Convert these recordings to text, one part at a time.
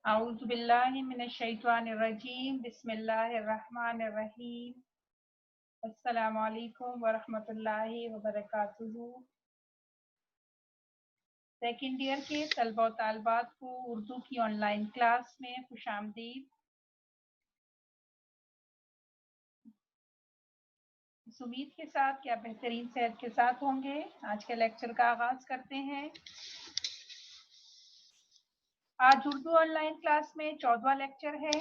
اعوذ باللہ من الشیطان الرجیم بسم اللہ الرحمن الرحیم السلام علیکم ورحمۃ اللہ وبرکاتہ۔ سیکنڈ ایئر کے طلبہ و طالبات کو اردو کی آن لائن کلاس میں خوش آمدید۔ اس امید کے ساتھ کہ آپ بہترین صحت کے ساتھ ہوں گے، آج کے لیکچر کا آغاز کرتے ہیں۔ آج اردو آن لائن کلاس میں 14واں لیکچر ہے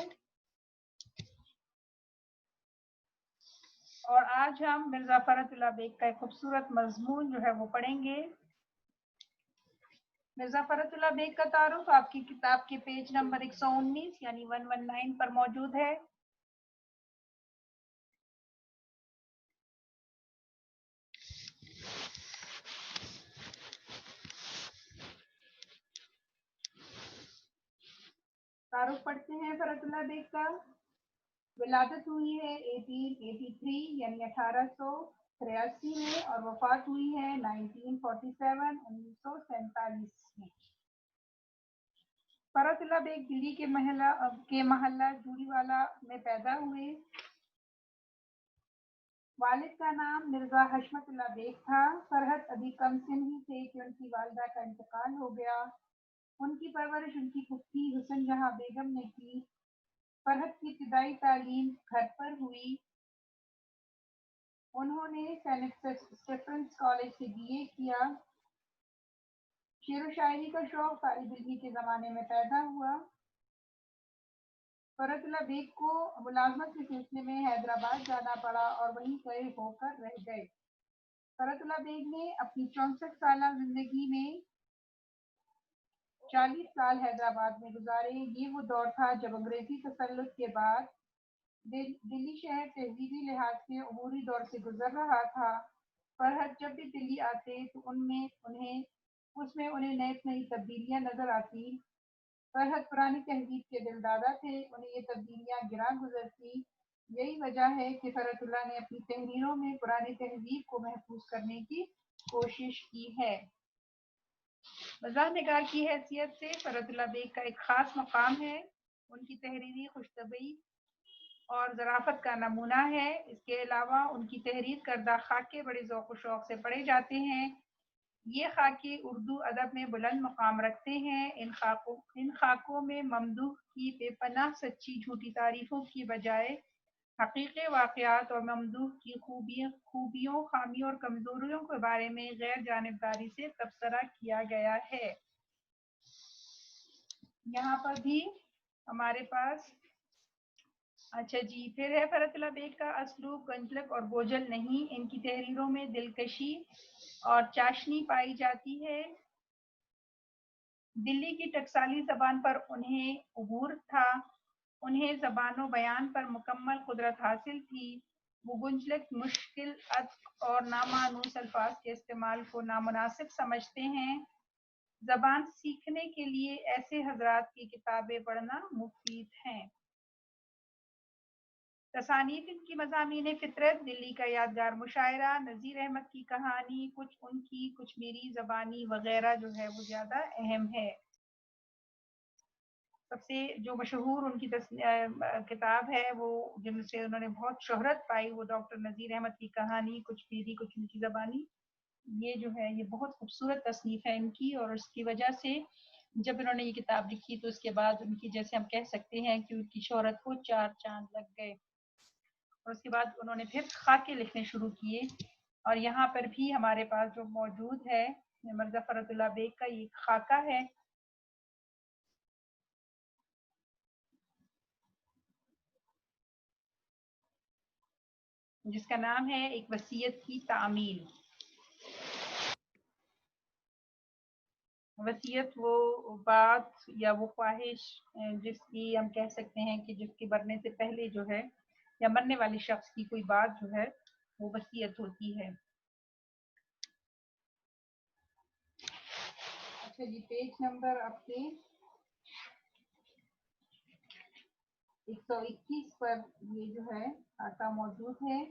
اور آج ہم مرزا فرحت اللہ بیگ کا ایک خوبصورت مضمون جو ہے وہ پڑھیں گے۔ مرزا فرحت اللہ بیگ کا تعارف آپ کی کتاب کے پیج نمبر 119 یعنی 119 پر موجود ہے۔ تعارف پڑھتے ہیں فرحت اللہ بیگ کا۔ ولادت ہوئی ہے 1883 یعنی 1883 میں اور وفات ہوئی ہے 1947 میں۔ فرحت اللہ بیگ دلی کے محلہ جوڑی والا میں پیدا ہوئے۔ والد کا نام مرزا حشمت اللہ بیگ تھا۔ فرحت ابھی کم سن ہی تھے کہ ان کی والدہ کا انتقال ہو گیا۔ ان کی پرورش ان کی پھپھی حسن جہاں بیگم نے کی۔ فرحت کی ابتدائی تعلیم گھر پر ہوئی۔ انہوں نے سینٹ اسٹیفنس کالج سے BA کیا۔ شعر و شاعری کا شوق طالب علمی کے زمانے میں پیدا ہوا۔ فرحت اللہ بیگ کو ملازمت کے سلسلے میں حیدرآباد جانا پڑا اور وہیں قید ہو کر رہ گئے۔ فرحت اللہ بیگ نے اپنی 64 سالہ زندگی میں 40 سال حیدرآباد میں گزارے۔ یہ وہ دور تھا جب انگریزی تسلط کے بعد دلی شہر تہذیبی لحاظ سے عبوری دور سے گزر رہا تھا۔ فرحت جب بھی دلی آتے تو اس میں انہیں نئی تبدیلیاں نظر آتی۔ فرحت پرانی تہذیب کے دل دادا تھے، انہیں یہ تبدیلیاں گراں گزرتی۔ یہی وجہ ہے کہ فرحت اللہ نے اپنی تحریروں میں پرانی تہذیب کو محفوظ کرنے کی کوشش کی ہے۔ مزاح نگار کی حیثیت سے فرحت اللہ بیگ کا ایک خاص مقام ہے۔ ان کی تحریری خوش طبعی اور ظرافت کا نمونہ ہے۔ اس کے علاوہ ان کی تحریر کردہ خاکے بڑے ذوق و شوق سے پڑھے جاتے ہیں۔ یہ خاکے اردو ادب میں بلند مقام رکھتے ہیں۔ ان خاکوں میں ممدوح کی بے پناہ سچی جھوٹی تعریفوں کی بجائے حقیقی واقعات اور ممدوح کی خوبیوں، خامیوں اور کمزوریوں کے بارے میں غیر جانبداری سے تبصرہ کیا گیا ہے۔ یہاں پر بھی ہمارے پاس اچھا جی پھر ہے فرحت اللہ بیگ کا اسلوب گنجلک اور بوجھل نہیں۔ ان کی تحریروں میں دلکشی اور چاشنی پائی جاتی ہے۔ دلی کی ٹکسالی زبان پر انہیں عبور تھا۔ انہیں زبان و بیان پر مکمل قدرت حاصل تھی۔ وہ گنجلک، مشکل ادق اور نامانوس الفاظ کے استعمال کو نامناسب سمجھتے ہیں۔ زبان سیکھنے کے لیے ایسے حضرات کی کتابیں پڑھنا مفید ہیں۔ تصانیف ان کی مضامین فطرت، دلی کا یادگار مشاعرہ، نذیر احمد کی کہانی، کچھ ان کی، کچھ میری زبانی وغیرہ جو ہے وہ زیادہ اہم ہے۔ سب سے جو مشہور ان کی کتاب ہے وہ جن سے انہوں نے بہت شہرت پائی وہ ڈاکٹر نذیر احمد کی کہانی، کچھ میری کچھ ان کی زبانی۔ یہ جو ہے یہ بہت خوبصورت تصنیف ہے ان کی، اور اس کی وجہ سے جب انہوں نے یہ کتاب لکھی تو اس کے بعد ان کی جیسے ہم کہہ سکتے ہیں کہ ان کی شہرت کو 4 چاند لگ گئے۔ اور اس کے بعد انہوں نے پھر خاکے لکھنے شروع کیے، اور یہاں پر بھی ہمارے پاس جو موجود ہے مرزا فرحت اللہ بیگ کا یہ خاکہ ہے۔ جس کا نام ہے ایک وصیت کی تعمیل۔ وصیت وہ بات یا وہ خواہش جس کی ہم کہہ سکتے ہیں کہ جس کے مرنے سے پہلے جو ہے یا مرنے والے شخص کی کوئی بات جو ہے وہ وصیت ہوتی ہے۔ اچھا جی پیج نمبر آپ کے 121 پر یہ جو ہے خاکہ موجود ہے۔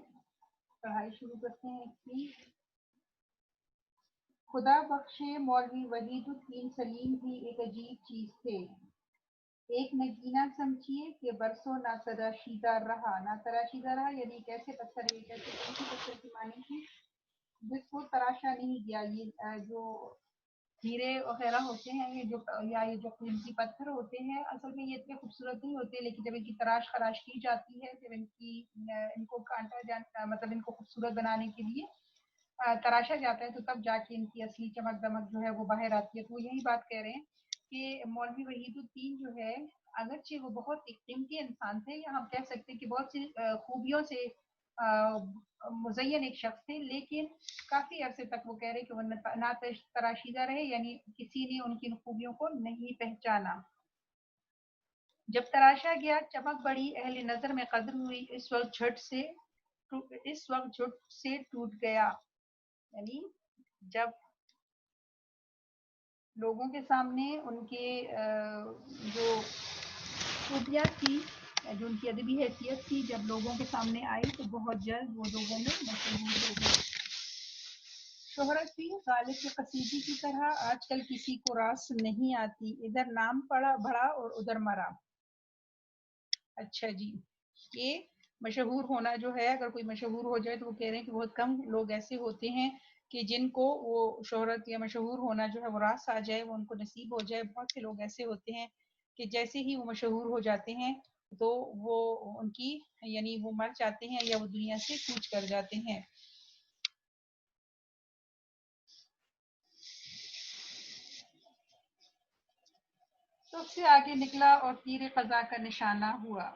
پڑھائی شروع کرتے ہیں اس کی۔ خدا بخشے مولوی وحید الدین سلیم بھی ایک عجیب چیز تھے۔ ایک نگینہ سمجھیے کہ برسوں نہ تراشیدہ رہا یعنی ایک ایسے پتھر ہے، ایک ایسے قیمتی پتھر کی معنی تھی جس کو تراشا نہیں گیا. یہ جو ہیرے وغیرہ ہوتے ہیں، یہ جو یا یہ جو قیمتی پتھر ہوتے ہیں، اصل میں یہ اتنے خوبصورت نہیں ہوتے، لیکن جب ان کی تراش خراش کی جاتی ہے، جب ان کو کاٹا جاتا، مطلب ان کو خوبصورت بنانے کے لیے تراشا جاتا ہے، تو تب جا کے ان کی اصلی چمک دمک جو ہے وہ باہر آتی ہے. تو وہ یہی بات کہہ رہے ہیں کہ مولوی وحید الدین جو ہے، اگرچہ وہ بہت ایک قیمتی انسان تھے، یا ہم کہہ سکتے ہیں کہ بہت سی خوبیوں سے مزین ایک شخص تھے، لیکن کافی عرصے تک وہ کہہ رہے کہ وہ نہ تراشیدہ رہے، یعنی کسی نے ان کی خوبیوں کو نہیں پہچانا. جب تراشا گیا چمک بڑی، اہل نظر میں قدر ہوئی، اس وقت جھٹ سے ٹوٹ گیا. یعنی جب لوگوں کے سامنے ان کے جو خوبیاں تھی، جو ان کی ادبی حیثیت تھی، جب لوگوں کے سامنے آئی تو بہت جلد وہ لوگوں میں مشہور ہو گئی. شہرت بھی غالب کے قصیدے کی طرح آج کل کسی کو راس نہیں آتی، ادھر نام بڑھا اور ادھر مرا. اچھا جی، یہ مشہور ہونا جو ہے، اگر کوئی مشہور ہو جائے تو وہ کہہ رہے ہیں کہ بہت کم لوگ ایسے ہوتے ہیں کہ جن کو وہ شہرت یا مشہور ہونا جو ہے وہ راس آ جائے، وہ ان کو نصیب ہو جائے. بہت سے لوگ ایسے ہوتے ہیں کہ جیسے ہی وہ مشہور ہو جاتے ہیں تو وہ ان کی یعنی وہ مر جاتے ہیں یا وہ دنیا سے کوچ کر جاتے ہیں. سب سے آگے نکلا اور تیر قضا کا نشانہ ہوا.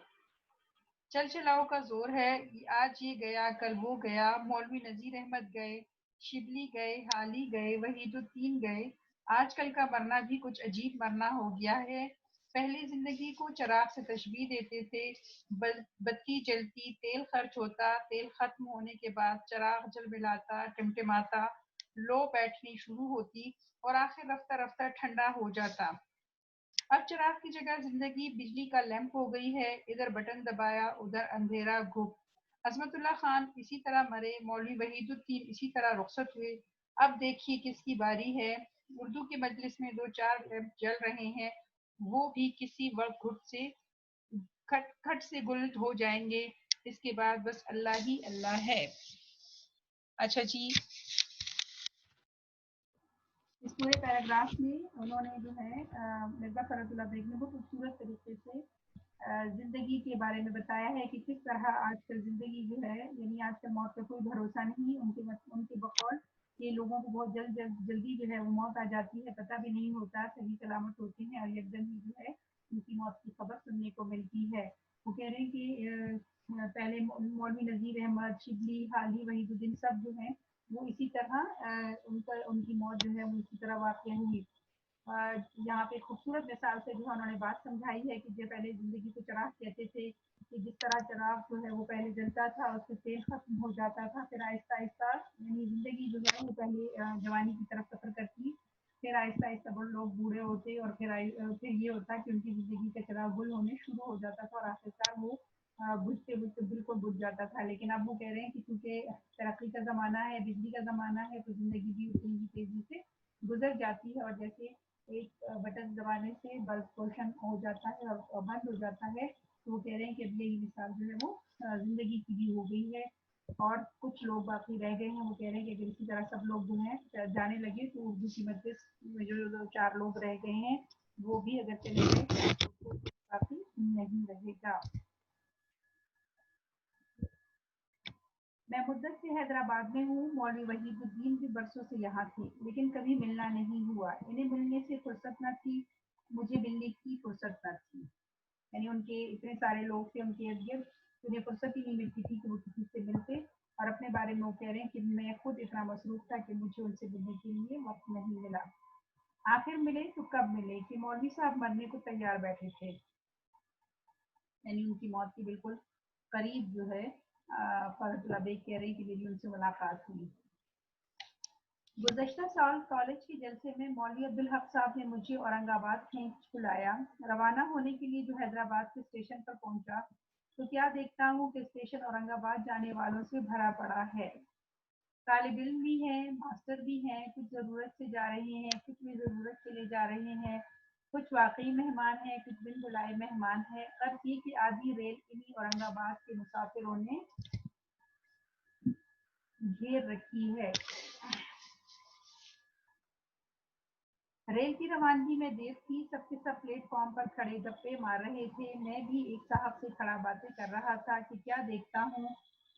چل چلاؤ کا زور ہے، آج یہ گیا کل وہ گیا، مولوی نذیر احمد گئے، شبلی گئے، حالی گئے، وحید الدین گئے. آج کل کا مرنا بھی کچھ عجیب مرنا ہو گیا ہے. پہلی زندگی کو چراغ سے تشبیہ دیتے تھے، بتی جلتی، تیل خرچ ہوتا، تیل ختم ہونے کے بعد چراغ جلبلاتا، ٹمٹماتا، لو بیٹھنی شروع ہوتی اور آخر رفتہ رفتہ ٹھنڈا ہو جاتا. اب چراغ کی جگہ زندگی بجلی کا لیمپ ہو گئی ہے، ادھر بٹن دبایا ادھر اندھیرا گھپ. عصمت اللہ خان اسی طرح مرے، مولوی وحید الدین اسی طرح رخصت ہوئے. اب دیکھیے کس کی باری ہے. اردو کے مجلس میں دو چار لیمپ جل رہے ہیں، وہ بھی کسی وقت گھٹ سے کھٹ سے گل ہو جائیں گے. اس کے بعد بس اللہ ہی اللہ ہے. اچھا جی، اس پورے پیراگراف میں انہوں نے جو ہے مرزا فرت اللہ بیگ نے بہت خوبصورت طریقے سے زندگی کے بارے میں بتایا ہے کہ کس طرح آج کل زندگی جو ہے، یعنی آج کل موت کا کوئی بھروسہ نہیں. ان کے بقول کہ لوگوں کو بہت جلدی جو ہے وہ موت آ جاتی ہے، پتہ بھی نہیں ہوتا، صحیح سلامت ہوتے ہیں اور یکدم ہی جو ہے ان کی موت کی خبر سننے کو ملتی ہے. وہ کہہ رہے ہیں کہ پہلے مولوی نذیر احمد، شبلی، حالی، وحید الدین سب جو ہیں وہ اسی طرح ان کی موت جو ہے وہ اسی طرح واقع ہوئی. یہاں پہ خوبصورت مثال سے جو انہوں نے بات سمجھائی ہے کہ جو پہلے زندگی کو چراغ کہتے تھے، کہ جس طرح چراغ جو ہے وہ پہلے جلتا تھا، اس سے تیل ختم ہو جاتا تھا، پھر آہستہ آہستہ یعنی زندگی جو ہے وہ پہلے جوانی کی طرف سفر کرتی، پھر آہستہ آہستہ بڑے لوگ بوڑھے ہوتے اور پھر یہ ہوتا کہ ان کی زندگی کا چراغ گل ہونے شروع ہو جاتا تھا اور آخرکار وہ بجھتے بجھتے بالکل بجھ جاتا تھا. لیکن اب وہ کہہ رہے ہیں کہ چونکہ ترقی کا زمانہ ہے، بجلی کا زمانہ ہے، تو زندگی بھی اتنی ہی تیزی سے گزر جاتی ہے. اور جیسے ایک بٹن دبانے سے بلب روشن ہو جاتا ہے اور بند ہو جاتا ہے، تو وہ کہہ رہے ہیں کہ اب یہی مثال جو ہے وہ زندگی کی بھی ہو گئی ہے اور کچھ لوگ باقی رہ گئے ہیں. وہ کہہ رہے ہیں کہ اگر اسی طرح سب لوگ جو ہیں جانے لگے تو اردو کی مجلس میں جو چار لوگ رہ گئے ہیں وہ بھی اگر چلے گئے تو کافی نہیں رہے گا. میں مدت سے حیدرآباد میں ہوں. مولوی وحید الدین بھی برسوں سے یہاں تھے، لیکن کبھی ملنا نہیں ہوا. انہیں ملنے سے فرصت نہ تھی، مجھے ملنے کی فرصت نہ تھی. یعنی ان کے اتنے سارے لوگ تھے ان کے ارد گرد، انہیں فرصت ہی نہیں ملتی تھی کہ وہ کسی سے ملتے. اور اپنے بارے میں وہ کہہ رہے ہیں کہ میں خود اتنا مصروف تھا کہ مجھے ان سے ملنے کے لیے وقت نہیں ملا. آخر ملے تو کب ملے کہ مولوی صاحب مرنے کو تیار بیٹھے تھے، یعنی ان کی موت کی بالکل قریب جو ہے فرحت اللہ بیگ کہہ رہی کہ میری ان سے ملاقات ہوئی. گزشتہ سال کالج کے جلسے میں مولوی عبدالحق صاحب نے مجھے اورنگ آباد کھینچ بلایا. روانہ ہونے کے لیے جو حیدرآباد کے اسٹیشن پر پہنچا تو کیا دیکھتا ہوں کہ اسٹیشن اورنگ آباد جانے والوں سے بھرا پڑا ہے. طالب علم بھی ہیں، ماسٹر بھی ہیں، کچھ ضرورت سے جا رہے ہیں، کچھ بھی ضرورت کے لیے جا رہے ہیں. کچھ واقعی مہمان ہیں، کچھ بن بلائے مہمان ہیں۔ غرض یہ کہ آدھی ریل انہی اورنگ آباد کے مسافروں نے گھیر رکھی ہے۔ ریل کی روانگی میں دیر تھی، سب کے سب پلیٹ فارم پر کھڑے گپے مار رہے تھے۔ میں بھی ایک صاحب سے کھڑا باتیں کر رہا تھا کہ کیا دیکھتا ہوں،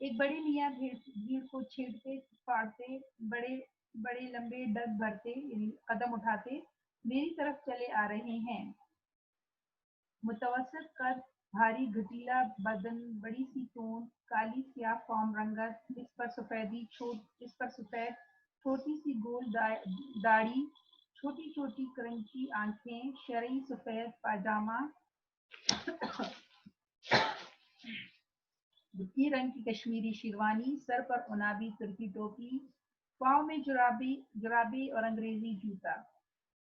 ایک بڑے میاں بھیڑ کو چھیڑتے پھاڑتے بڑے بڑے لمبے ڈگ بھرتے قدم اٹھاتے میری طرف چلے آ رہے ہیں۔ متوسط قد، بھاری گھٹیلا بدن، بڑی سی تون، کالی سیاہ فام رنگت، جس پر سفید چھوٹی سی گول داڑھی، چھوٹی چھوٹی کرنچی آنکھیں، شرعی سفید پاجامہ، دھکی رنگ کی کشمیری شیروانی، سر پر عنابی ترکی ٹوپی، پاؤں میں جرابے اور انگریزی جوتا۔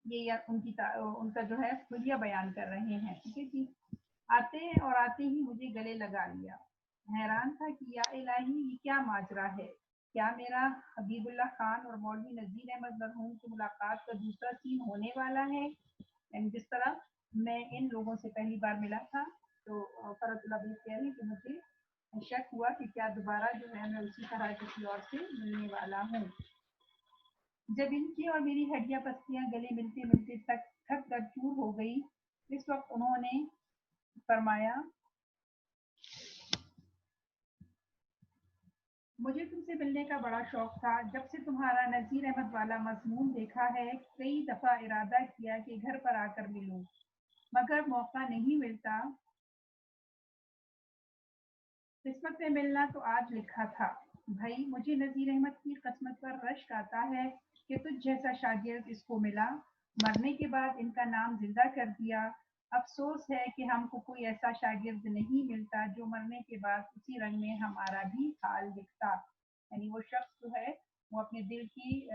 یہ ان کا جو ہے حلیہ بیان کر رہے ہیں، ٹھیک ہے جی۔ آتے ہی مجھے گلے لگا لیا۔ حیران تھا کہ یا الہی یہ کیا ماجرا ہے، کیا میرا حبیب اللہ خان اور مولوی نذیر احمد مرحوم کی ملاقات کا دوسرا سین ہونے والا ہے؟ یعنی جس طرح میں ان لوگوں سے پہلی بار ملا تھا تو فرت اللہ بھی کہہ رہی کہ مجھے شک ہوا کہ کیا دوبارہ جو ہے میں اسی طرح کسی اور سے ملنے والا ہوں۔ جب ان کی اور میری ہڈیاں پستیاں گلے ملتے ملتے تھک کر چور ہو گئی، اس وقت انہوں نے فرمایا، مجھے تم سے ملنے کا بڑا شوق تھا، جب سے تمہارا نذیر احمد والا مضمون دیکھا ہے کئی دفعہ ارادہ کیا کہ گھر پر آ کر ملوں، مگر موقع نہیں ملتا۔ قسمت میں ملنا تو آج لکھا تھا۔ بھائی مجھے نذیر احمد کی قسمت پر رشک آتا ہے کہ تجھ جیسا شاگرد اس کو ملا، مرنے کے بعد ان کا نام زندہ کر دیا۔ افسوس ہے کہ ہم کو کوئی ایسا شاگرد نہیں ملتا جو مرنے کے بعد اسی رنگ میں ہمارا بھی حال لکھتا۔ یعنی وہ شخص جو ہے وہ اپنے دل کی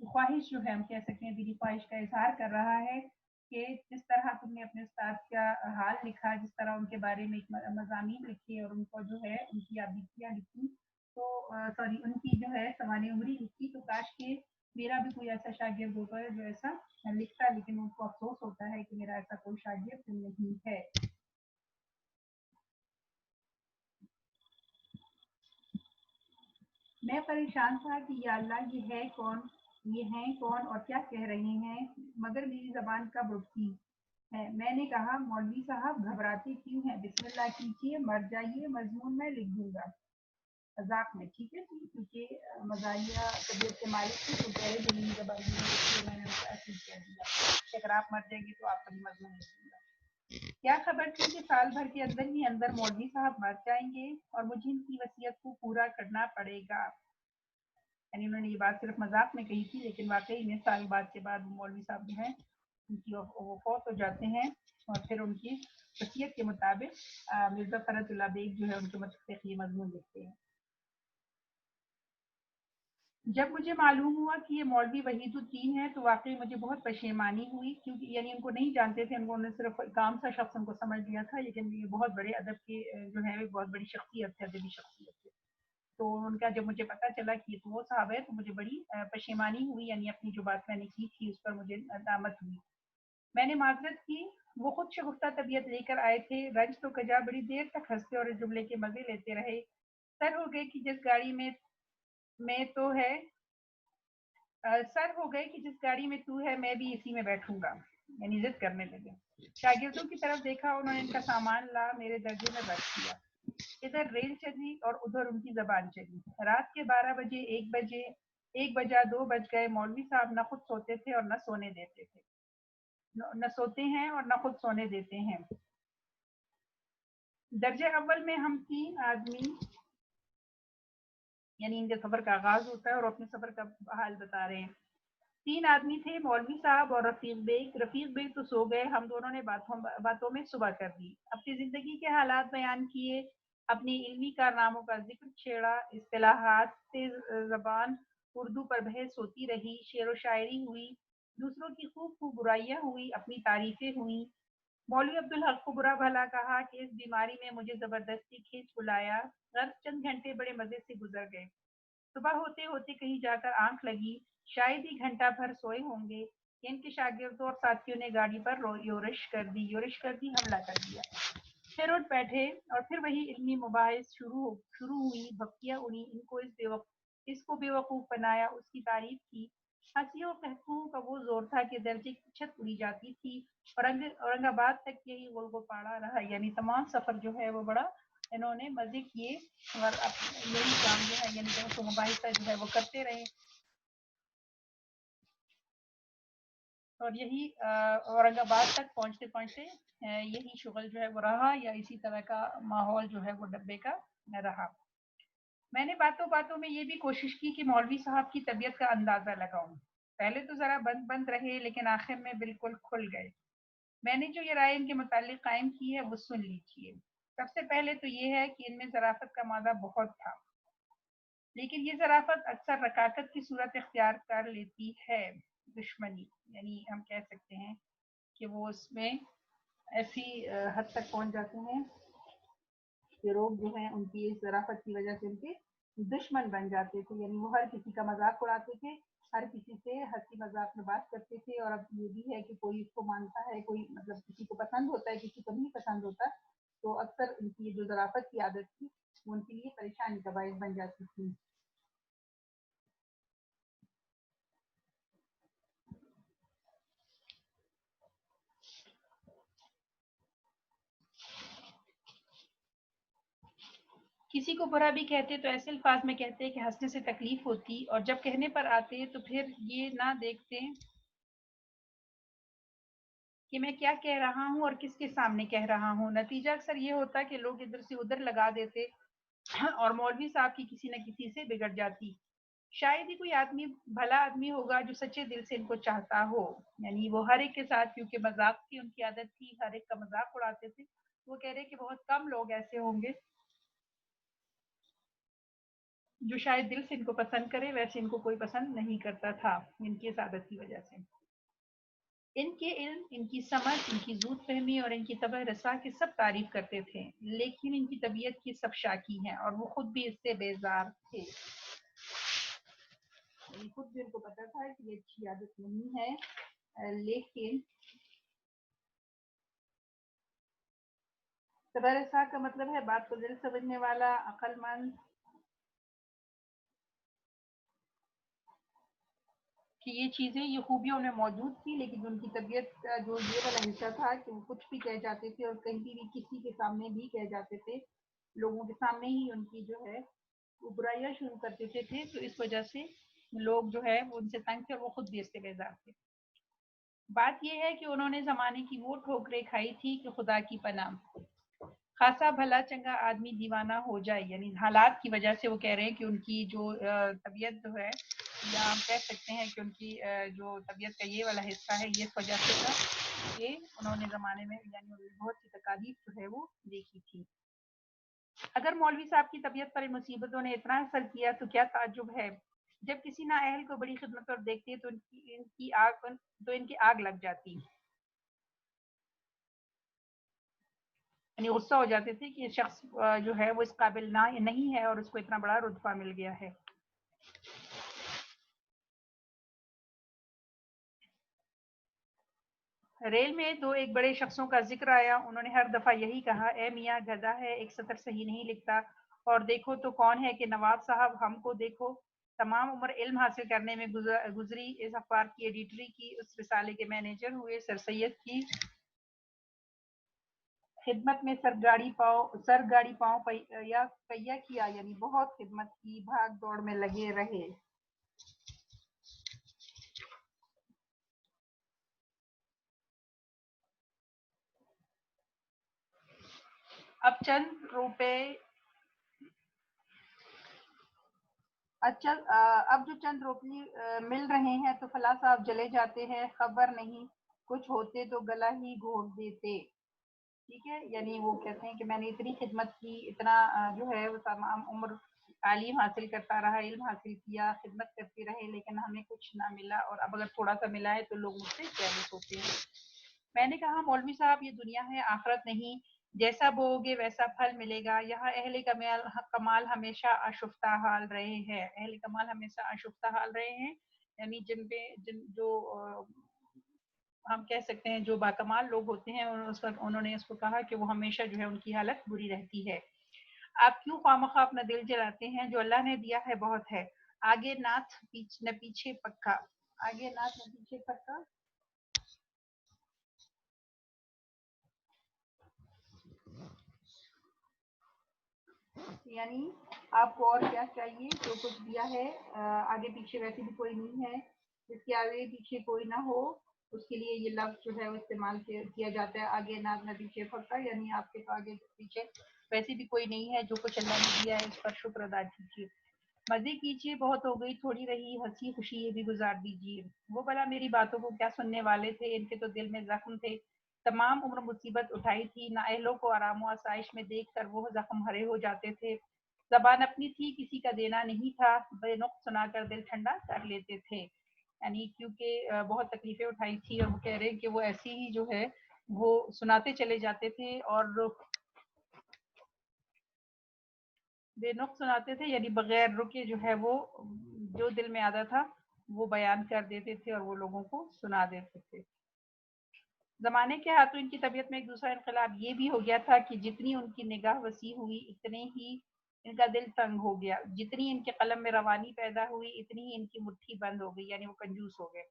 خواہش جو ہے ہم کہہ سکتے ہیں دلی خواہش کا اظہار کر رہا ہے کہ جس طرح تم نے اپنے استاد کا حال لکھا، جس طرح ان کے بارے میں مضامین لکھے اور ان کو جو ہے ان کی آبیتیاں لکھی تو ان کی جو ہے سوانح عمری لکھی، تو کاش کہ میرا بھی کوئی ایسا شاگرد ہوتا ہے جو ایسا لکھتا، لیکن ان کو افسوس ہوتا ہے کہ میرا ایسا کوئی شاگرد نہیں ہے۔ میں پریشان تھا کہ یا اللہ یہ ہیں کون اور کیا کہہ رہے ہیں، مگر میری زبان کب رکتی ہے۔ میں نے کہا، مولوی صاحب گھبراتے کیوں ہیں، بسم اللہ کیجیے، مر جائیے، مضمون میں لکھ دوں گا مذاق میں، ٹھیک ہے جی، کیونکہ مزاحیہ طبیعت کے مالک تھے تو گہرے دلی زبان میں نے ان کو ایسے کہہ دیا کہ اگر آپ مر جائیں گے تو آپ کا بھی مضمون لکھ دوں گا۔ کیا خبر تھی کہ سال بھر کے اندر ہی اندر مولوی صاحب مر جائیں گے اور مجھے ان کی وصیت کو پورا کرنا پڑے گا۔ یعنی انہوں نے یہ بات صرف مذاق میں کہی تھی، لیکن واقعی میں سال بعد کے بعد مولوی صاحب جو ہیں ان کی وہ فوت ہو جاتے ہیں اور پھر ان کی وصیت کے مطابق مرزا فرت اللہ بیگ جو ہے ان کے متفق یہ مضمون لکھتے ہیں۔ جب مجھے معلوم ہوا کہ یہ مولوی وحید الدین ہے تو واقعی مجھے بہت پشیمانی ہوئی، کیونکہ یعنی ان کو نہیں جانتے تھے، انہوں نے صرف ایک عام سا شخص ان کو سمجھ لیا تھا، لیکن یہ بہت بڑے ادب کے جو ہے بہت بڑی شخصیت ہے، ادبی شخصیت ہے۔ تو ان کا جب مجھے پتا چلا کہ یہ تو وہ صاحب ہے تو مجھے بڑی پشیمانی ہوئی، یعنی اپنی جو بات میں نے کی تھی اس پر مجھے ندامت ہوئی۔ میں نے معذرت کی، وہ خود شگفتہ طبیعت لے کر آئے تھے، رنج تو کجا بڑی دیر تک ہنستے اور اس جملے کے مزے لیتے رہے۔ سر ہو گئے کہ جس گاڑی میں تو ہے سر ہو گئے کہ جس گاڑی میں تو ہے میں بھی اسی میں بیٹھوں گا، یعنی ضد کرنے لگے۔ شاگردوں کی طرف دیکھا، انہوں نے ان کا سامان لا میرے درجے میں رکھ دیا۔ ادھر ریل چلی اور ادھر ان کی زبان چلی۔ رات کے 12 بجے، 1 بجا، 2 بج گئے، مولوی صاحب نہ خود سوتے تھے اور نہ سونے دیتے تھے، نہ سوتے ہیں اور نہ خود سونے دیتے ہیں۔ درجے اول میں ہم 3 آدمی، یعنی ان کے سفر کا آغاز ہوتا ہے اور اپنے سفر کا حال بتا رہے ہیں۔ 3 آدمی تھے، مولوی صاحب اور رفیق بیگ۔ رفیق بیگ تو سو گئے، ہم دونوں نے باتوں میں صبح کر دی، اپنی زندگی کے حالات بیان کیے، اپنی علمی کارناموں کا ذکر چھیڑا، اصطلاحات سے زبان اردو پر بحث ہوتی رہی، شعر و شاعری ہوئی، دوسروں کی خوب خوب برائیاں ہوئی، اپنی تعریفیں ہوئیں۔ مولوی عبدالحق کو برا بھلا کہا کہ اس بیماری میں مجھے زبردستی کھینچ بلایا، غرض چند گھنٹے بڑے مزے سے گزر گئے۔ صبح ہوتے ہوتے کہیں جا کر آنکھ لگی، شاید ہی گھنٹہ بھر سوئے ہوں گے۔ کہ ان کے شاگردوں اور ساتھیوں نے گاڑی پر یورش کر دی حملہ کر دیا۔ پھر اٹھ بیٹھے اور پھر وہی علمی مباحث شروع ہوئی، بھپکیاں اڑی، اس کو بیوقوف بنایا، اس کی تعریف کی۔ ہنسیوں قہقہوں کا وہ زور تھا کہ درجے کی چھت اڑی جاتی تھی۔ اورنگ آباد تک یہی غلغلہ پاڑا رہا، یعنی تمام سفر جو ہے وہ بڑا انہوں نے مزے کیے اور یہی کام جو ہے یعنی بحث و مباحثہ جو ہے وہ کرتے رہے، اور یہی اورنگ آباد تک پہنچتے پہنچتے یہی شغل جو ہے وہ رہا، یا اسی طرح کا ماحول جو ہے وہ ڈبے کا رہا۔ میں نے باتوں باتوں میں یہ بھی کوشش کی کہ مولوی صاحب کی طبیعت کا اندازہ لگاؤں۔ پہلے تو ذرا بند بند رہے لیکن آخر میں بالکل کھل گئے۔ میں نے جو یہ رائے ان کے متعلق قائم کی ہے وہ سن لیجیے۔ سب سے پہلے تو یہ ہے کہ ان میں ظرافت کا مادہ بہت تھا، لیکن یہ ظرافت اکثر رکاکت کی صورت اختیار کر لیتی ہے، دشمنی، یعنی ہم کہہ سکتے ہیں کہ وہ اس میں ایسی حد تک پہنچ جاتے ہیں کہ لوگ جو ہیں ان کی اس ظرافت کی وجہ سے ان کے دشمن بن جاتے تھے، یعنی وہ ہر کسی کا مذاق اڑاتے تھے، ہر کسی سے ہنسی مذاق میں بات کرتے تھے، اور اب یہ بھی ہے کہ کوئی اس کو مانتا ہے، کوئی مطلب کسی کو پسند ہوتا ہے، کسی کو نہیں پسند ہوتا، تو اکثر ان کی جو ظرافت کی عادت تھی وہ ان کے لیے پریشانی کا باعث بن جاتی تھی۔ کسی کو برا بھی کہتے تو ایسے الفاظ میں کہتے کہ ہنسنے سے تکلیف ہوتی، اور جب کہنے پر آتے تو پھر یہ نہ دیکھتے کہ میں کیا کہہ رہا ہوں اور کس کے سامنے کہہ رہا ہوں۔ نتیجہ اکثر یہ ہوتا کہ لوگ ادھر سے ادھر لگا دیتے اور مولوی صاحب کی کسی نہ کسی سے بگڑ جاتی۔ شاید ہی کوئی آدمی بھلا آدمی ہوگا جو سچے دل سے ان کو چاہتا ہو، یعنی وہ ہر ایک کے ساتھ، کیونکہ مذاق کی ان کی عادت تھی، ہر ایک کا مذاق اڑاتے تھے، وہ کہہ رہے کہ بہت کم لوگ ایسے ہوں گے جو شاید دل سے ان کو پسند کرے، ویسے ان کو کوئی پسند نہیں کرتا تھا ان کی اس عادت کی وجہ سے۔ ان کے علم، ان کی سمجھ، ان کی زود فہمی اور ان کی طبع رسا کی سب تعریف کرتے تھے، لیکن ان کی طبیعت کی سب شاکی ہیں اور وہ خود بھی اس سے بیزار تھے۔ خود بھی ان کو پتا تھا کہ یہ اچھی عادت نہیں ہے، لیکن طبع رسا کا مطلب ہے بات کو دل سمجھنے والا، عقل مند، کہ یہ چیزیں، یہ خوبیوں میں موجود تھی، لیکن ان کی طبیعت کا جو یہ والا حصہ تھا کہ وہ کچھ بھی کہہ جاتے تھے اور کہیں بھی کسی کے سامنے بھی کہہ جاتے تھے، لوگوں کے سامنے ہی ان کی جو ہے وہ برائیاں شروع کر دیتے تھے، تو اس وجہ سے لوگ جو ہے وہ ان سے تنگ تھے اور وہ خود بھی اس سے بیزار تھے۔ بات یہ ہے کہ انہوں نے زمانے کی وہ ٹھوکریں کھائی تھی کہ خدا کی پناہ، خاصا بھلا چنگا آدمی دیوانہ ہو جائے، یعنی حالات کی وجہ سے وہ کہہ رہے ہیں کہ ان کی جو طبیعت جو ہے، یا ہم کہہ سکتے ہیں کہ ان کی جو طبیعت کا یہ والا حصہ ہے، یہ اس وجہ سے تھا کہ انہوں نے زمانے میں یعنی بہت سی تکالیف جو ہے وہ دیکھی تھی۔ اگر مولوی صاحب کی طبیعت پر ان مصیبتوں نے اتنا اثر کیا تو کیا تعجب ہے جب کسی نااہل کو بڑی خدمت پر دیکھتے تو ان کی آگ لگ جاتی، یعنی غصہ ہو جاتے تھے کہ یہ شخص جو ہے وہ اس قابل نہ نہیں ہے اور اس کو اتنا بڑا رتبہ مل گیا ہے۔ ریل میں دو ایک بڑے شخصوں کا ذکر آیا، انہوں نے ہر دفعہ یہی کہا، اے میاں گدھا ہے، ایک سطر صحیح نہیں لکھتا، اور دیکھو تو کون ہے کہ نواب صاحب، ہم کو دیکھو، تمام عمر علم حاصل کرنے میں گزری، اس اخبار کی ایڈیٹری کی، اس رسالے کے مینیجر ہوئے، سر سید کی خدمت میں سر گاڑی پاؤں یا پہیا کیا، یعنی بہت خدمت کی، بھاگ دوڑ میں لگے رہے۔ اب چند روپے اب جو چند روپی مل رہے ہیں تو فلاں صاحب جلے جاتے ہیں، خبر نہیں کچھ ہوتے تو گلا ہی گھونٹ دیتے۔ ٹھیک ہے، یعنی وہ کہتے ہیں کہ میں نے اتنی خدمت کی، اتنا جو ہے وہ تمام عمر تعلیم حاصل کرتا رہا، علم حاصل کیا، خدمت کرتے رہے، لیکن ہمیں کچھ نہ ملا، اور اب اگر تھوڑا سا ملا ہے تو لوگ مجھ سے جیلس ہوتے ہیں۔ میں نے کہا، مولوی صاحب یہ دنیا ہے، آخرت نہیں، جیسا بوؤ گے ویسا پھل ملے گا، یہاں اہل کمال ہمیشہ آشفتہ حال رہے ہیں، اہل کمال ہمیشہ آشفتہ حال رہے ہیں، یعنی جن جو ہم کہہ سکتے ہیں جو باکمال لوگ ہوتے ہیں اس وقت انہوں نے اس کو کہا کہ وہ ہمیشہ جو ہے ان کی حالت بری رہتی ہے. آپ کیوں خواہ اپنا دل جلاتے ہیں؟ جو اللہ نے دیا ہے بہت ہے. آگے ناتھ نہ پیچھے پکا. آگے ناتھ نہ پیچھے پکا. یعنی آپ کو اور کیا چاہیے؟ جو کچھ دیا ہے آگے پیچھے ویسے بھی کوئی نہیں ہے جس کے آگے پیچھے کوئی نہ ہو. اس کے لیے یہ لفظ جو ہے وہ استعمال کیا جاتا ہے آگے ناتھ نہ پیچھے پکا. یعنی آپ کے آگے پیچھے ویسے بھی کوئی نہیں ہے. جو کچھ اللہ نے دیا ہے اس پر شکر ادا کیجیے. مزے کیجیے، بہت ہو گئی تھوڑی رہی ہنسی خوشی یہ بھی گزار دیجیے. وہ بلا میری باتوں کو کیا سننے والے تھے، ان کے تو دل میں زخم تھے. تمام عمر مصیبت اٹھائی تھی، نااہلوں کو آرام و آسائش میں دیکھ کر وہ زخم ہرے ہو جاتے تھے. زبان اپنی تھی کسی کا دینا نہیں تھا، بے نقص سنا کر دل ٹھنڈا کر لیتے تھے. یعنی کیونکہ بہت تکلیفیں اٹھائی تھی اور وہ کہہ رہے ہیں کہ وہ ایسی ہی جو ہے وہ سناتے چلے جاتے تھے اور بے نقص سناتے تھے. یعنی بغیر رکے جو ہے وہ جو دل میں آتا تھا وہ بیان کر دیتے تھے اور وہ لوگوں کو سنا دیتے تھے. زمانے کے ہاتھوں ان کی طبیعت میں ایک دوسرا انقلاب یہ بھی ہو گیا تھا کہ جتنی ان کی نگاہ وسیع ہوئی اتنے ہی ان کا دل تنگ ہو گیا. جتنی ان کے قلم میں روانی پیدا ہوئی اتنی ہی ان کی مٹھی بند ہو گئی. یعنی وہ کنجوس ہو گئے.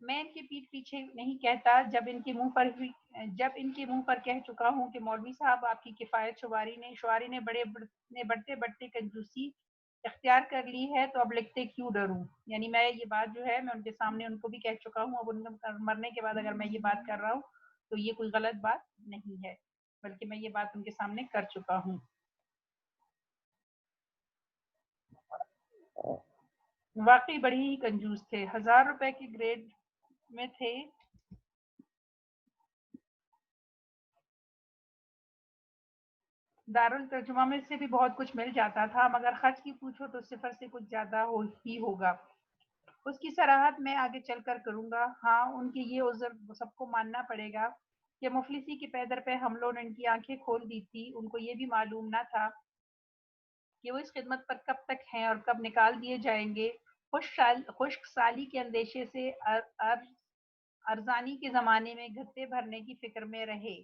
میں ان کے پیٹھ پیچھے نہیں کہتا، جب ان کے منہ پر کہہ چکا ہوں کہ مولوی صاحب آپ کی کفایت شعاری نے بڑھتے بڑھتے کنجوسی اختیار کر لی ہے تو اب لکھتے کیوں ڈروں. یعنی میں یہ بات جو ہے میں ان کے سامنے ان کو بھی کہہ چکا ہوں. اب ان کے مرنے کے بعد اگر میں یہ بات کر رہا ہوں تو یہ کوئی غلط بات نہیں ہے، بلکہ میں یہ بات ان کے سامنے کر چکا ہوں. واقعی بڑی ہی کنجوس تھے. 1000 روپے کے گریڈ میں تھے. دارالترجمہ میں سے بھی بہت کچھ مل جاتا تھا، مگر خرچ کی پوچھو تو صفر سے کچھ زیادہ ہی ہوگا. اس کی صراحت میں آگے چل کر کروں گا. ہاں ان کی یہ عذر سب کو ماننا پڑے گا کہ مفلسی کے پیدر پہ حملوں نے ان کی آنکھیں کھول دی تھی. ان کو یہ بھی معلوم نہ تھا کہ وہ اس خدمت پر کب تک ہیں اور کب نکال دیے جائیں گے. خشک سالی کے اندیشے سے ارزانی کے زمانے میں گھتے بھرنے کی فکر میں رہے.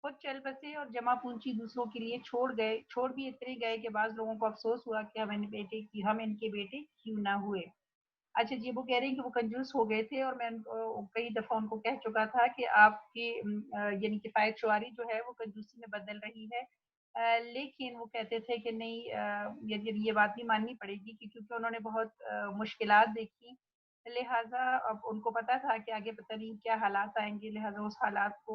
خود چل بسے اور جمع پونچی دوسروں کے لیے چھوڑ بھی اتنے گئے کہ بعض لوگوں کو افسوس ہوا کہ ہم ان کے بیٹے کیوں نہ ہوئے. اچھا جی، وہ کہہ رہے ہیں کہ وہ کنجوس ہو گئے تھے اور میں کئی دفعہ ان کو کہہ چکا تھا کہ آپ کی یعنی کفایت شعاری جو ہے وہ کنجوسی میں بدل رہی ہے. لیکن وہ کہتے تھے کہ نہیں، یہ بات بھی ماننی پڑے گی کہ کیونکہ انہوں نے بہت مشکلات دیکھی، لہٰذا اب ان کو پتا تھا کہ آگے پتہ نہیں کیا حالات آئیں گے. لہٰذا اس حالات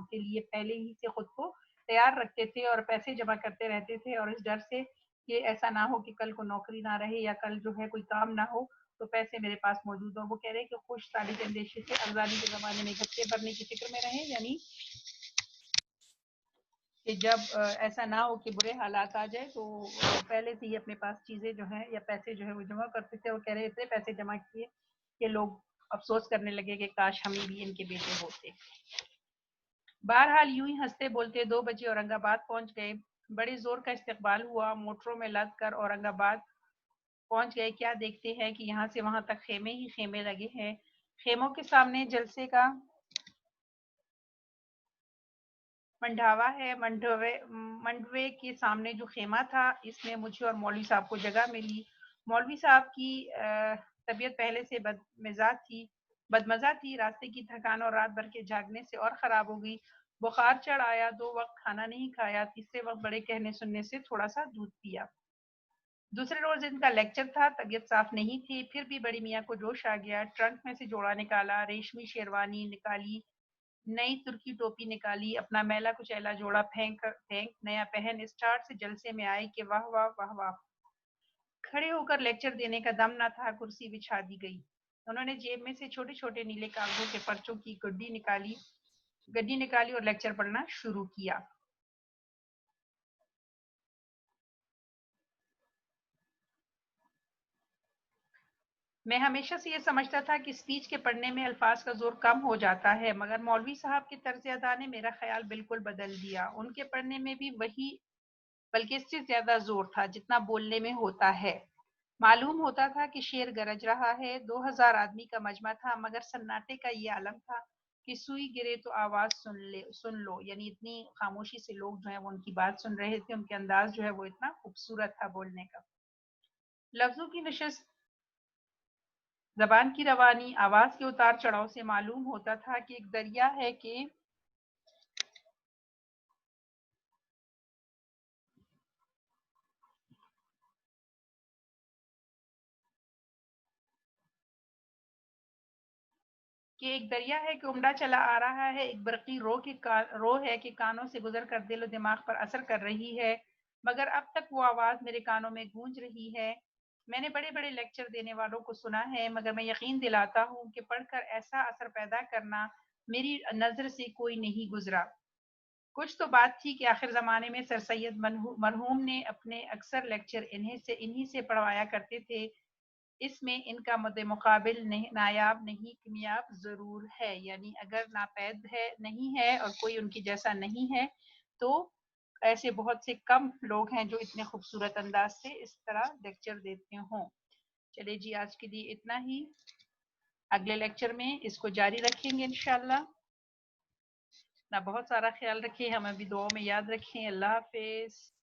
کے لیے پہلے ہی سے خود کو تیار رکھتے تھے اور پیسے جمع کرتے رہتے تھے. اور اس ڈر سے کہ ایسا نہ ہو کہ کل کو نوکری نہ رہے یا کل جو ہے کوئی کام نہ ہو تو پیسے میرے پاس موجود ہوں. وہ کہہ رہے ہیں کہ خوش سالی کے اندیشے سے ارزانی کے زمانے میں گھٹے بھرنے کی فکر میں رہیں. یعنی کہ جب ایسا نہ ہو کہ برے حالات آ جائے تو پہلے سے ہی اپنے پاس چیزیں جو ہیں یا پیسے جو ہے وہ جمع کرتے تھے. اور کہہ رہے تھے پیسے جمع کیے کہ لوگ افسوس کرنے لگے کہ کاش ہمیں بھی ان کے بیٹے ہوتے. بہرحال یوں ہی ہنستے بولتے 2 بجے اورنگ آباد پہنچ گئے. بڑے زور کا استقبال ہوا. موٹروں میں لد کر اورنگ آباد پہنچ گئے. کیا دیکھتے ہیں کہ یہاں سے وہاں تک خیمے ہی خیمے لگے ہیں. خیموں کے سامنے جلسے کا منڈھاوا ہے. منڈوے کے سامنے جو خیمہ تھا اس میں مجھے اور مولوی صاحب کو جگہ ملی. مولوی صاحب کی طبیعت پہلے سے بدمزہ تھی. راستے کی تھکان اور رات بھر کے جاگنے سے اور خراب ہو گئی. بخار چڑھ آیا. 2 وقت کھانا نہیں کھایا. تیسرے وقت بڑے کہنے سننے سے تھوڑا سا دودھ پیا. دوسرے روز ان کا لیکچر تھا. طبیعت صاف نہیں تھی پھر بھی بڑی میاں کو جوش آ گیا. ٹرنک میں سے جوڑا نکالا. ریشمی شیروانی نکالی. نئی ترکی ٹوپی نکالی. اپنا میلا کچیلا جوڑا پھینک نیا پہن اسٹارٹ سے جلسے میں آئے کہ واہ واہ واہ واہ. کھڑے ہو کر لیکچر دینے کا دم نہ تھا. کرسی بچھا دی گئی. انہوں نے جیب میں سے چھوٹے چھوٹے نیلے کاغذوں کے پرچوں کی گڈی نکالی اور لیکچر پڑھنا شروع کیا. میں ہمیشہ سے یہ سمجھتا تھا کہ اسپیچ کے پڑھنے میں الفاظ کا زور کم ہو جاتا ہے، مگر مولوی صاحب کے طرز ادا نے میرا خیال بالکل بدل دیا. ان کے پڑھنے میں بھی وہی بلکہ اس سے زیادہ زور تھا جتنا بولنے میں ہوتا ہے. معلوم ہوتا تھا کہ شیر گرج رہا ہے. 2000 آدمی کا مجمع تھا مگر سناٹے کا یہ عالم تھا کہ سوئی گرے تو آواز سن لو. یعنی اتنی خاموشی سے لوگ جو ہیں وہ ان کی بات سن رہے تھے. ان کے انداز جو ہے وہ اتنا خوبصورت تھا بولنے کا. لفظوں کی نشست، زبان کی روانی، آواز کے اتار چڑھاؤ سے معلوم ہوتا تھا کہ ایک دریا ہے کہ عمڈہ چلا آ رہا ہے. ایک برقی رو ہے کہ کانوں سے گزر کر دل و دماغ پر اثر کر رہی ہے. مگر اب تک وہ آواز میرے کانوں میں گونج رہی ہے. میں نے بڑے بڑے لیکچر دینے والوں کو سنا ہے مگر میں یقین دلاتا ہوں کہ پڑھ کر ایسا اثر پیدا کرنا میری نظر سے کوئی نہیں گزرا. کچھ تو بات تھی کہ آخر زمانے میں سر سید مرحوم نے اپنے اکثر لیکچر انہی سے پڑھوایا کرتے تھے. اس میں ان کا مد مقابل نایاب نہیں کمیاب ضرور ہے. یعنی اگر ناپید نہیں ہے اور کوئی ان کی جیسا نہیں ہے تو ایسے بہت سے کم لوگ ہیں جو اتنے خوبصورت انداز سے اس طرح لیکچر دیتے ہوں. چلے جی آج کے لیے اتنا ہی. اگلے لیکچر میں اس کو جاری رکھیں گے انشاءاللہ. اپنا بہت سارا خیال رکھیں. ہمیں بھی دعاؤں میں یاد رکھیں. اللہ حافظ.